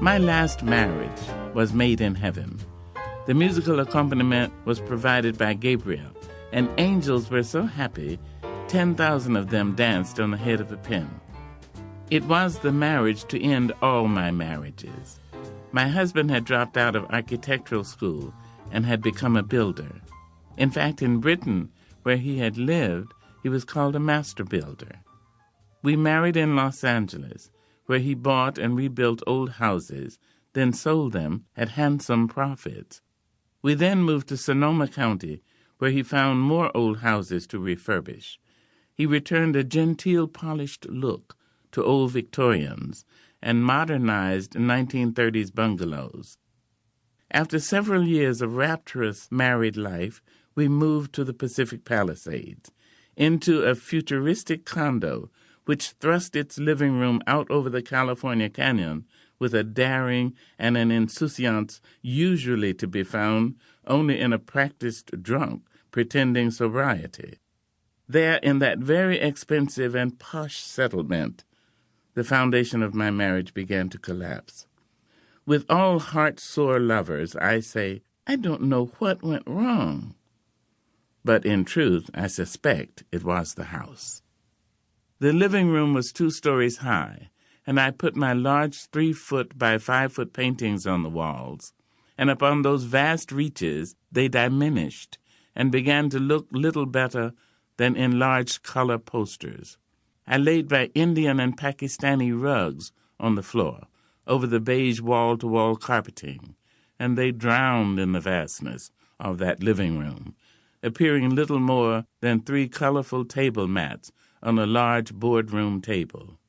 My last marriage was made in heaven. The musical accompaniment was provided by Gabriel, and angels were so happy, 10,000 of them danced on the head of a pin. It was the marriage to end all my marriages. My husband had dropped out of architectural school and had become a builder. In fact, in Britain, where he had lived, he was called a master builder. We married in Los Angeles, where he bought and rebuilt old houses, then sold them at handsome profits. We then moved to Sonoma County, where he found more old houses to refurbish. He returned a genteel, polished look to old Victorians and modernized 1930s bungalows. After several years of rapturous married life, we moved to the Pacific Palisades, into a futuristic condo which thrust its living room out over the California Canyon with a daring and an insouciance usually to be found only in a practiced drunk pretending sobriety. There, in that very expensive and posh settlement, the foundation of my marriage began to collapse. With all heart-sore lovers, I say, I don't know what went wrong. But in truth, I suspect it was the house. The living room was 2 stories high, and I put my large 3-foot by 5-foot paintings on the walls, and upon those vast reaches they diminished and began to look little better than enlarged color posters. I laid by Indian and Pakistani rugs on the floor, over the beige wall-to-wall carpeting, and they drowned in the vastness of that living room, appearing little more than 3 colorful table mats on a large boardroom table.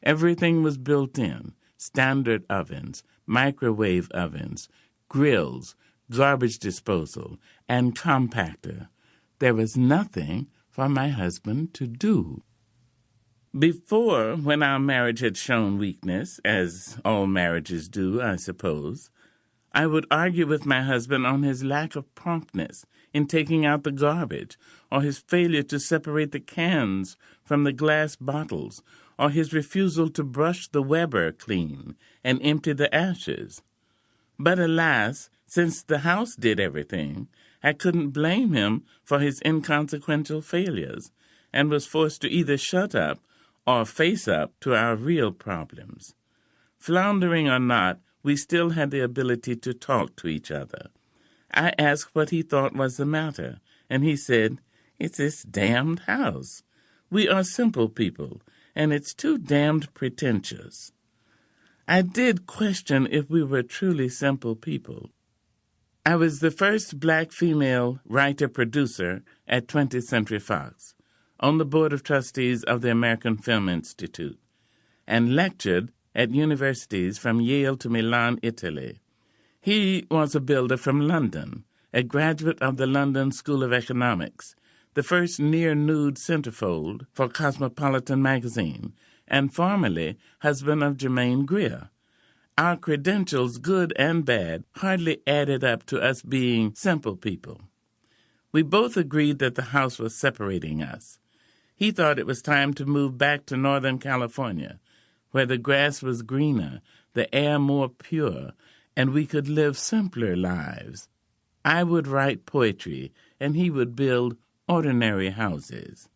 Everything was built in: standard ovens, microwave ovens, grills, garbage disposal, and compactor. There was nothing for my husband to do. Before, when our marriage had shown weakness, as all marriages do, I suppose, I would argue with my husband on his lack of promptness in taking out the garbage, or his failure to separate the cans from the glass bottles, or his refusal to brush the Weber clean and empty the ashes. But alas, since the house did everything, I couldn't blame him for his inconsequential failures, and was forced to either shut up or face up to our real problems. Floundering or not, we still had the ability to talk to each other. I asked what he thought was the matter, and he said, "It's this damned house. We are simple people, and it's too damned pretentious." I did question if we were truly simple people. I was the first black female writer-producer at 20th Century Fox, on the Board of Trustees of the American Film Institute, and lectured at universities from Yale to Milan, Italy. He was a builder from London, a graduate of the London School of Economics, the first near-nude centerfold for Cosmopolitan magazine, and formerly husband of Germaine Greer. Our credentials, good and bad, hardly added up to us being simple people. We both agreed that the house was separating us. He thought it was time to move back to Northern California, where the grass was greener, the air more pure, and we could live simpler lives. I would write poetry, and he would build ordinary houses.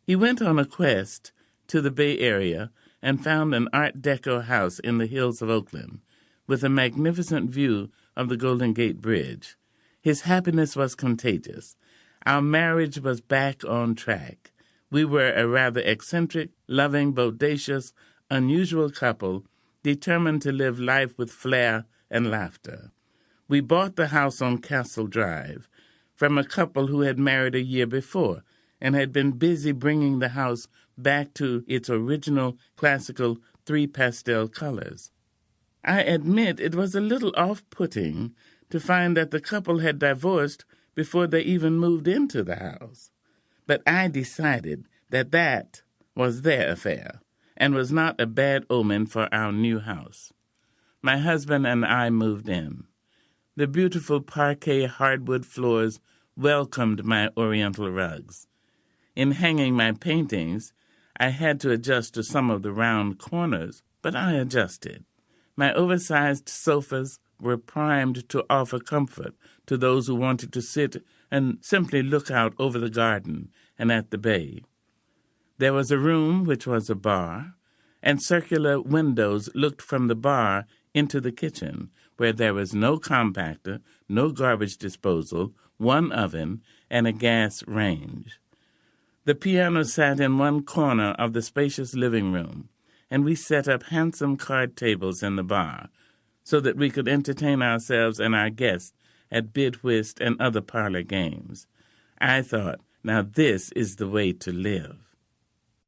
He went on a quest to the Bay Area and found an Art Deco house in the hills of Oakland, with a magnificent view of the Golden Gate Bridge. His happiness was contagious. Our marriage was back on track. We were a rather eccentric, loving, bodacious, unusual couple, determined to live life with flair and laughter. We bought the house on Castle Drive from a couple who had married a year before and had been busy bringing the house back to its original classical 3 pastel colors. I admit it was a little off-putting to find that the couple had divorced before they even moved into the house. But I decided that that was their affair and was not a bad omen for our new house. My husband and I moved in. The beautiful parquet hardwood floors welcomed my oriental rugs. In hanging my paintings, I had to adjust to some of the round corners, but I adjusted. My oversized sofas were primed to offer comfort to those who wanted to sit and simply look out over the garden and at the bay. There was a room which was a bar, and circular windows looked from the bar into the kitchen, where there was no compactor, no garbage disposal, one oven, and a gas range. The piano sat in one corner of the spacious living room, and we set up handsome card tables in the bar so that we could entertain ourselves and our guests at bid whist and other parlor games. I thought, now this is the way to live.